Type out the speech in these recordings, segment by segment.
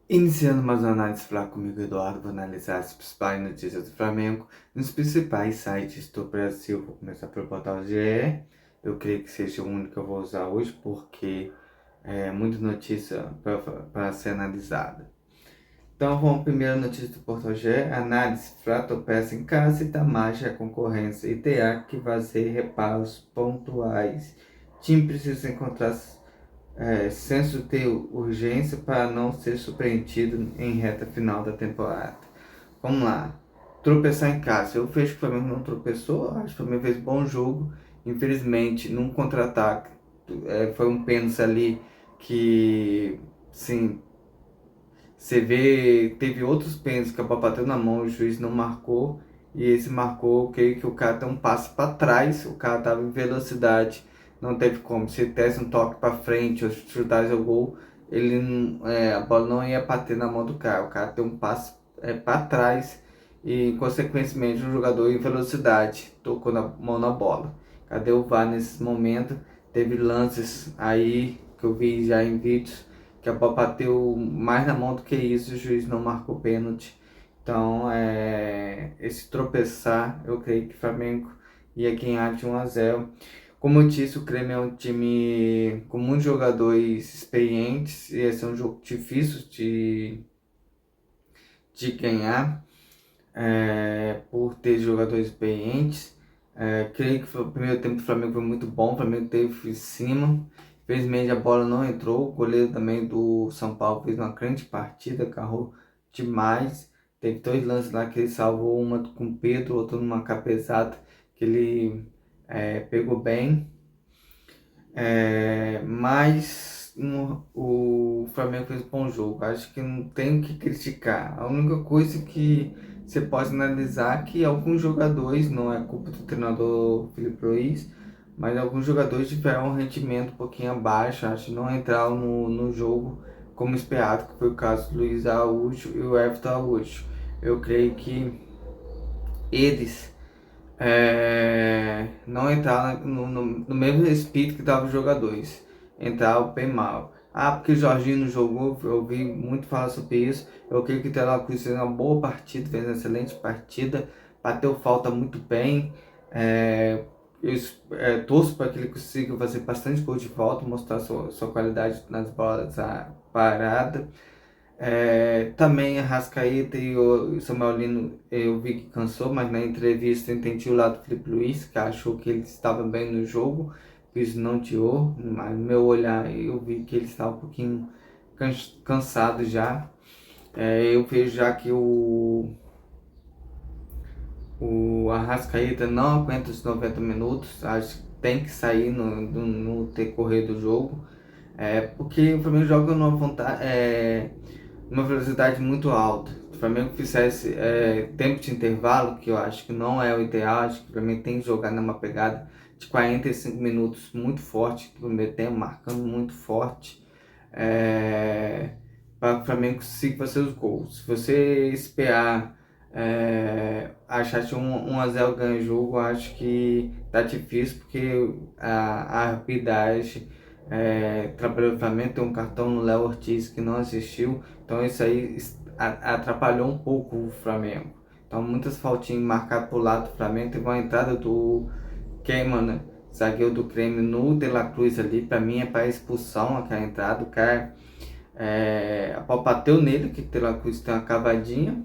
Iniciando mais uma análise falar comigo, Eduardo, vou analisar as principais notícias do Flamengo nos principais sites do Brasil. Vou começar pelo portal GE. Eu creio que seja o único que eu vou usar hoje, porque é muita notícia para ser analisada. Então, vamos primeira notícia do portal GE. Análise: Flá tropeça em casa e dá margem à concorrência e terá que fazer reparos pontuais. Time precisa encontrar senso de urgência para não ser surpreendido em reta final da temporada. Vamos lá. Tropeçar em casa. Eu vejo que o Flamengo não tropeçou. Acho que o Flamengo fez bom jogo. Infelizmente, num contra-ataque, foi um pênalti ali que, sim, você vê, teve outros pênaltis que a bola bateu na mão, o juiz não marcou. E esse marcou, creio que o cara tem um passo para trás, o cara estava em velocidade, não teve como. Se desse um toque para frente ou chutasse o gol, a bola não ia bater na mão do cara. O cara tem um passo para trás e, consequentemente, um jogador em velocidade tocou na mão na bola. Cadê o VAR nesse momento? Teve lances aí que eu vi já em vídeos que a bola bateu mais na mão do que isso, o juiz não marcou pênalti. Então, esse tropeçar, eu creio que o Flamengo ia ganhar de 1-0. Como eu disse, o Grêmio é um time com muitos jogadores experientes, ia ser um jogo difícil de ganhar, por ter jogadores experientes. Creio que o primeiro tempo do Flamengo foi muito bom, o Flamengo teve em cima. Infelizmente a bola não entrou, o goleiro também do São Paulo fez uma grande partida, carrou demais. Teve dois lances lá que ele salvou, uma com o Pedro, outra numa cabeçada que ele pegou bem. O Flamengo fez um bom jogo. Acho que não tem o que criticar. A única coisa que você pode analisar é que alguns jogadores, não é culpa do treinador Felipe Luiz, mas alguns jogadores tiveram um rendimento um pouquinho abaixo. Acho que não entraram no jogo como esperado, que foi o caso do Luiz Araújo e o Everton Araújo. Eu creio que eles não entrar no mesmo espírito que estavam os jogadores, entrar bem mal. Ah, porque o Jorginho não jogou, eu ouvi muito falar sobre isso. Eu creio que o Tela Cruz fez uma boa partida, fez uma excelente partida, bateu falta muito bem. É, torço para que ele consiga fazer bastante gol de volta, mostrar sua qualidade nas bolas paradas. Também a Rascaeta e o Samuel Lino eu vi que cansou, mas na entrevista eu entendi o lado do Felipe Luiz, que achou que ele estava bem no jogo, isso não tirou, mas no meu olhar eu vi que ele estava um pouquinho cansado já. Eu vejo já que o Arrascaeta não aguenta os 90 minutos, acho que tem que sair no decorrer do jogo, porque o Flamengo joga numa velocidade muito alta. Se o Flamengo fizesse tempo de intervalo, que eu acho que não é o ideal, acho que o Flamengo tem que jogar numa pegada de 45 minutos muito forte, no primeiro tempo, marcando muito forte, para o Flamengo conseguir fazer os gols. Se você esperar achar que 1-0 ganha o jogo, acho que tá difícil, porque a arbitragem trabalhou no Flamengo, tem um cartão no Léo Ortiz que não assistiu, então isso aí atrapalhou um pouco o Flamengo. Então muitas faltinhas marcadas pro lado do Flamengo, teve uma entrada do Keyman, né? Zagueiro do Grêmio no De La Cruz ali, pra mim é para expulsão aquela entrada, o cara a bola bateu nele, que o De La Cruz tem uma cavadinha,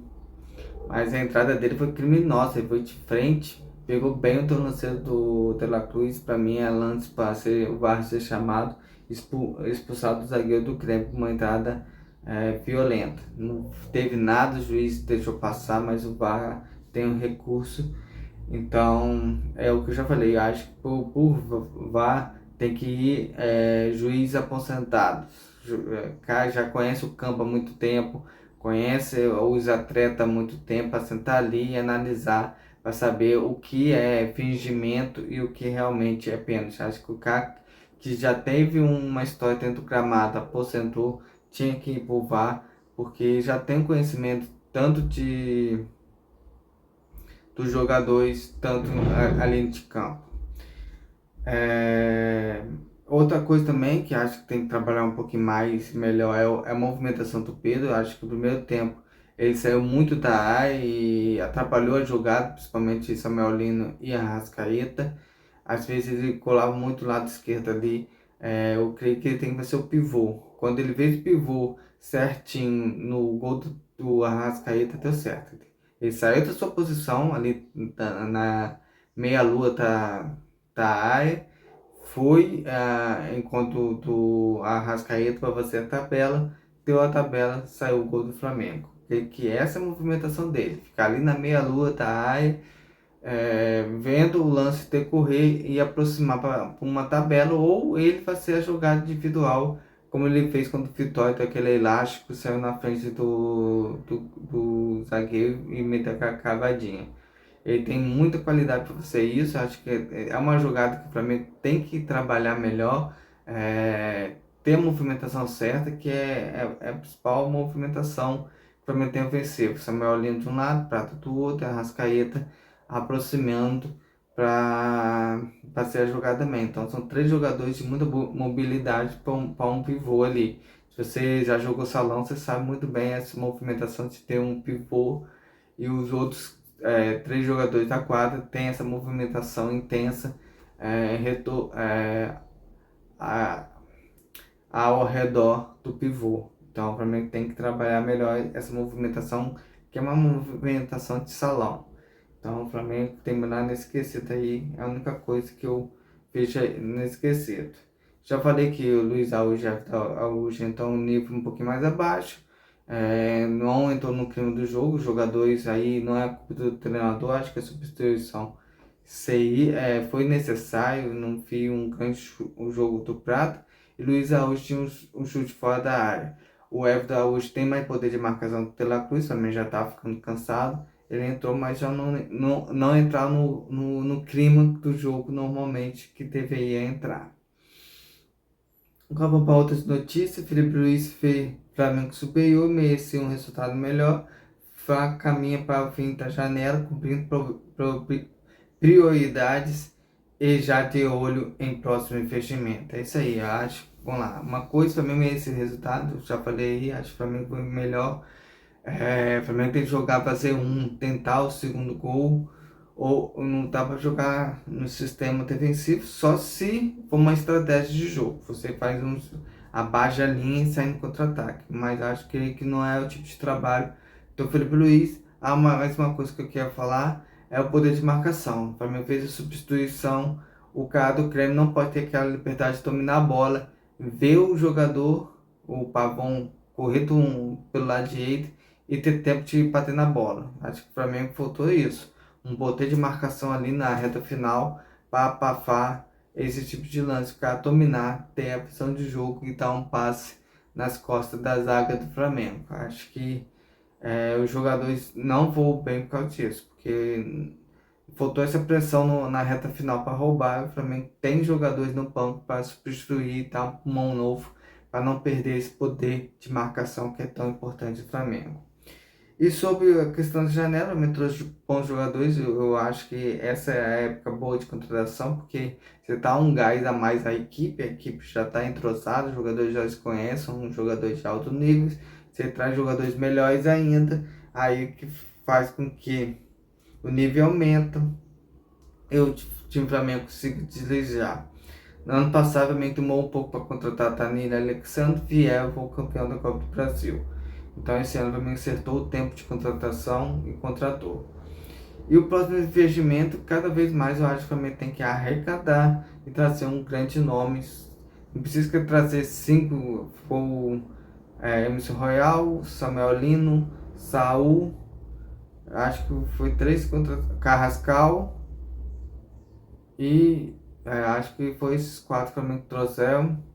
mas a entrada dele foi criminosa, ele foi de frente, pegou bem o tornozelo do De La Cruz, para mim é lance para ser o VAR ser chamado, expulsado do zagueiro do Grêmio por uma entrada violenta. Não teve nada, o juiz deixou passar, mas o VAR tem um recurso. Então, é o que eu já falei, eu acho que por VAR tem que ir juiz aposentado. Cara já conhece o campo há muito tempo, conhece os atletas há muito tempo, para sentar ali e analisar, para saber o que é fingimento e o que realmente é pênalti. Acho que o cara que já teve uma história dentro do gramado, aposentou, tinha que ir pro VAR, porque já tem conhecimento tanto dos jogadores, tanto ali de campo. É, Outra coisa também que acho que tem que trabalhar um pouquinho mais, melhor, é a movimentação do Pedro. Eu acho que no primeiro tempo ele saiu muito da área e atrapalhou a jogada, principalmente Samuel Lino e Arrascaeta. Às vezes ele colava muito o lado esquerdo ali. Eu creio que ele tem que ser o pivô. Quando ele fez o pivô certinho no gol do Arrascaeta, deu certo. Ele saiu da sua posição ali na meia-lua da área, foi enquanto do Arrascaeta para você a tabela, deu a tabela, saiu o gol do Flamengo. Que essa é a movimentação dele, ficar ali na meia-lua da área, vendo o lance decorrer e aproximar para uma tabela, ou ele fazer a jogada individual, como ele fez quando o Vitória deu aquele elástico, saiu na frente do zagueiro e meteu a cavadinha. Ele tem muita qualidade para fazer isso. Acho que é uma jogada que o Flamengo tem que trabalhar melhor, ter a movimentação certa, que é a principal movimentação que o Flamengo tem a vencer. O Samuel Lino de um lado, Prata do outro, a Arrascaeta aproximando para fazer a jogada também. Então são três jogadores de muita mobilidade para um pivô ali. Se você já jogou salão, você sabe muito bem essa movimentação de ter um pivô e os outros três jogadores da quadra têm essa movimentação intensa a- ao redor do pivô. Então, para mim, tem que trabalhar melhor essa movimentação, que é uma movimentação de salão. Então, o Flamengo terminar nesse quesito aí é a única coisa que eu vejo nesse quesito. Já falei que o Luiz Araújo entrou um nível um pouquinho mais abaixo, não entrou no clima do jogo. Os jogadores aí, não é culpa do treinador, acho que a substituição foi necessário, não vi um grande o jogo do Prato, e Luiz Araújo tinha um chute fora da área. O Everton Araújo tem mais poder de marcação do que o De La Cruz, também já estava ficando cansado. Ele entrou, mas já não entrar no clima do jogo normalmente que deveria entrar. Vamos para outras notícias. Felipe Luiz fez Flamengo superior, merecia um resultado melhor. Caminha para o fim da janela, cumprindo prioridades e já de olho em próximo investimento. É isso aí, eu acho. Vamos lá. Uma coisa também é esse resultado, já falei aí, acho que o Flamengo foi melhor. O Flamengo tem que jogar para fazer tentar o segundo gol, ou não dá para jogar no sistema defensivo, só se for uma estratégia de jogo. Você faz abaixa a linha e sai no contra-ataque. Mas acho que não é o tipo de trabalho do Felipe Luiz. Mais uma coisa que eu quero falar é o poder de marcação. O Flamengo fez a substituição, o cara do Grêmio não pode ter aquela liberdade de dominar a bola, ver o jogador, o Pavão, correr pelo lado direito e ter tempo de bater na bola. Acho que o Flamengo faltou isso. Um poder de marcação ali na reta final para abafar esse tipo de lance, o cara dominar, ter a visão de jogo e dar um passe nas costas da zaga do Flamengo. Acho que os jogadores não voam bem por causa disso, porque faltou essa pressão na reta final para roubar. O Flamengo tem jogadores no banco para substituir e dar um pulmão novo, para não perder esse poder de marcação que é tão importante do Flamengo. E sobre a questão da janela, me trouxe bons jogadores. Eu acho que essa é a época boa de contratação, porque você dá um gás a mais à equipe, a equipe já está entrosada, os jogadores já se conhecem, são jogadores de alto nível. Você traz jogadores melhores ainda, aí que faz com que o nível aumenta e o time Flamengo consiga deslizar. No ano passado também tomou um pouco para contratar Tanir Alexandre, Viel, o campeão da Copa do Brasil. Então esse ano também acertou o tempo de contratação e contratou. E o próximo investimento, cada vez mais eu acho que também tem que arrecadar e trazer um grande nome. Não precisa trazer 5, for Emerson Royal, Samuel Lino, Saul, acho que foi 3 contra Carrascal e acho que foi esses 4 que também trouxeram.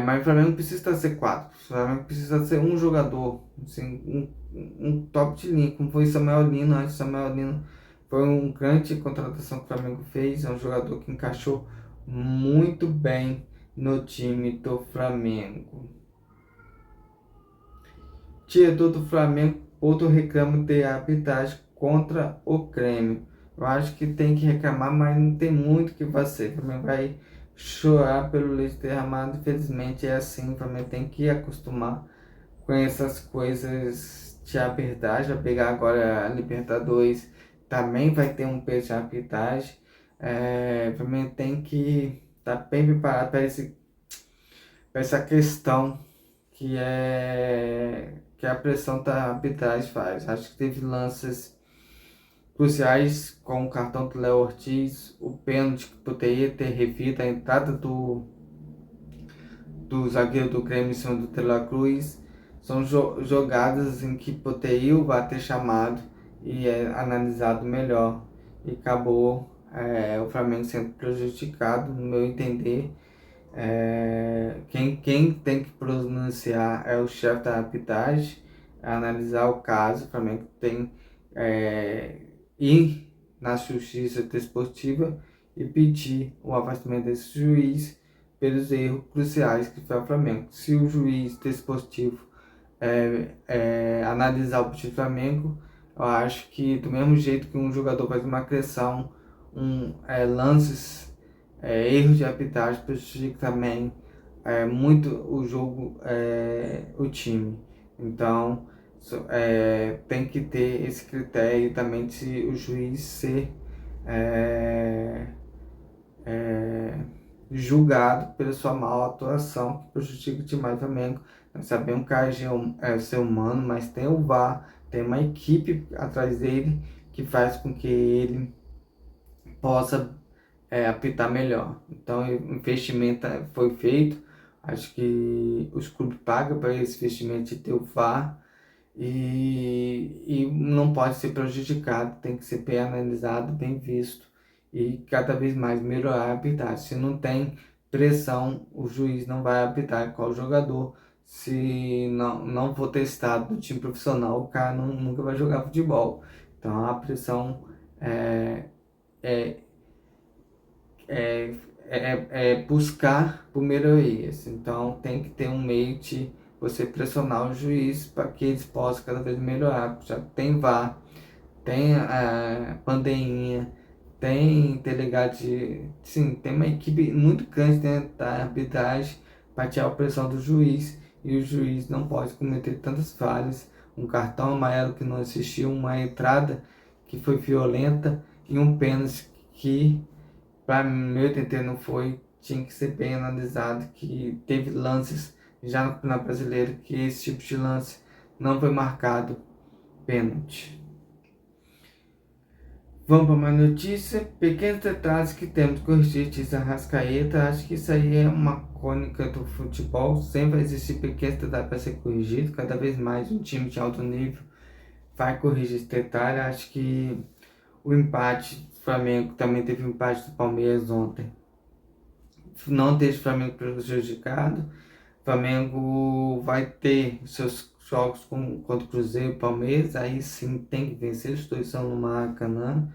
Mas o Flamengo não precisa trazer 4. O Flamengo precisa ser um jogador, assim, um top de linha, como foi Samuel Lino. Acho que Samuel Lino foi uma grande contratação que o Flamengo fez. É um jogador que encaixou muito bem no time do Flamengo. Diretor do Flamengo, outro reclamo de arbitragem contra o Grêmio. Eu acho que tem que reclamar, mas não tem muito o que fazer. O Flamengo vai chorar pelo leite derramado. Infelizmente é assim, o Flamengo tem que acostumar com essas coisas de arbitragem. Vai pegar agora a Libertadores, também vai ter um peso de arbitragem. O Flamengo tem que estar bem preparado para essa questão que a pressão da arbitragem faz. Acho que teve lances cruciais com o cartão do Léo Ortiz, o pênalti que poderia ter revido a entrada do zagueiro do Grêmio em cima do De La Cruz. São jogadas em que poderia o VAR ter chamado e analisado melhor. E acabou o Flamengo sendo prejudicado, no meu entender. Quem tem que pronunciar é o chefe da arbitragem, analisar o caso. O Flamengo tem ir na justiça desportiva e pedir o afastamento desse juiz pelos erros cruciais que foi o Flamengo. Se o juiz desportivo analisar o time do Flamengo, eu acho que do mesmo jeito que um jogador faz uma agressão, lances, erros de arbitragem prejudica também muito o jogo, o time. Então tem que ter esse critério também de o juiz ser julgado pela sua má atuação, que prejudica demais o Flamengo. Nós sabemos que a AG é ser humano, mas tem o VAR, tem uma equipe atrás dele que faz com que ele possa apitar melhor. Então, o investimento foi feito. Acho que os clubes pagam para esse investimento de ter o VAR e não pode ser prejudicado, tem que ser bem analisado, bem visto e cada vez mais melhorar a arbitragem. Se não tem pressão, o juiz não vai apitar qual jogador. Se não for testado no time profissional, o cara nunca vai jogar futebol. Então a pressão é, é, buscar por melhorias. Então tem que ter um meio de você pressionar o juiz para que eles possam cada vez melhorar. Já tem VAR, tem a pandemia, tem delegado sim, tem uma equipe muito grande dentro da arbitragem para tirar a pressão do juiz, e o juiz não pode cometer tantas falhas, um cartão amarelo que não assistiu, uma entrada que foi violenta e um pênalti que, para meu entender, não foi, tinha que ser bem analisado, que teve lances já no Campeonato Brasileiro que esse tipo de lance não foi marcado pênalti. Vamos para uma notícia. Pequenos detalhes que temos que corrigir, diz Arrascaeta. Acho que isso aí é uma cônica do futebol. Sempre vai existir pequenos detalhes para ser corrigido. Cada vez mais um time de alto nível vai corrigir esse detalhe. Acho que o empate do Flamengo, também teve o empate do Palmeiras ontem, não deixa o Flamengo prejudicado. O Flamengo vai ter seus jogos contra o Cruzeiro e Palmeiras, aí sim tem que vencer, os dois são no Maracanã.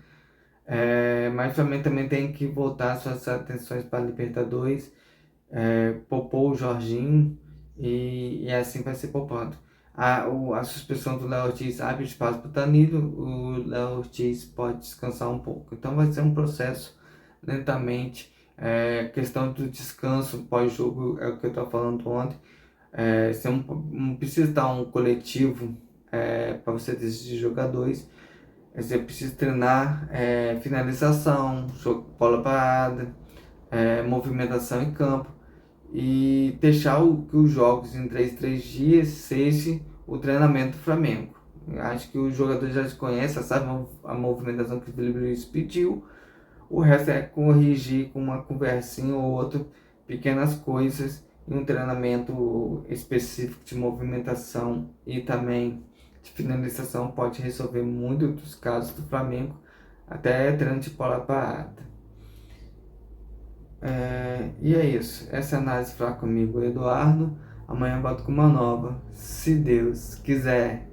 Mas o Flamengo também tem que voltar suas atenções para a Libertadores, poupou o Jorginho e assim vai ser poupado. A suspensão do Léo Ortiz abre espaço para o Danilo, o Léo Ortiz pode descansar um pouco. Então vai ser um processo lentamente. Questão do descanso pós-jogo é o que eu estava falando ontem. Você não precisa dar um coletivo para você decidir jogadores. Você precisa treinar finalização, bola parada, movimentação em campo e deixar que os jogos em 3 dias seja o treinamento do Flamengo. Acho que os jogadores já conhecem, sabem a movimentação que o Felipe Luiz pediu. O resto é corrigir com uma conversinha ou outra, pequenas coisas, e um treinamento específico de movimentação e também de finalização pode resolver muito dos casos do Flamengo, até treino de bola parada. E é isso. Essa é a análise foi comigo, Eduardo. Amanhã eu volto com uma nova, se Deus quiser.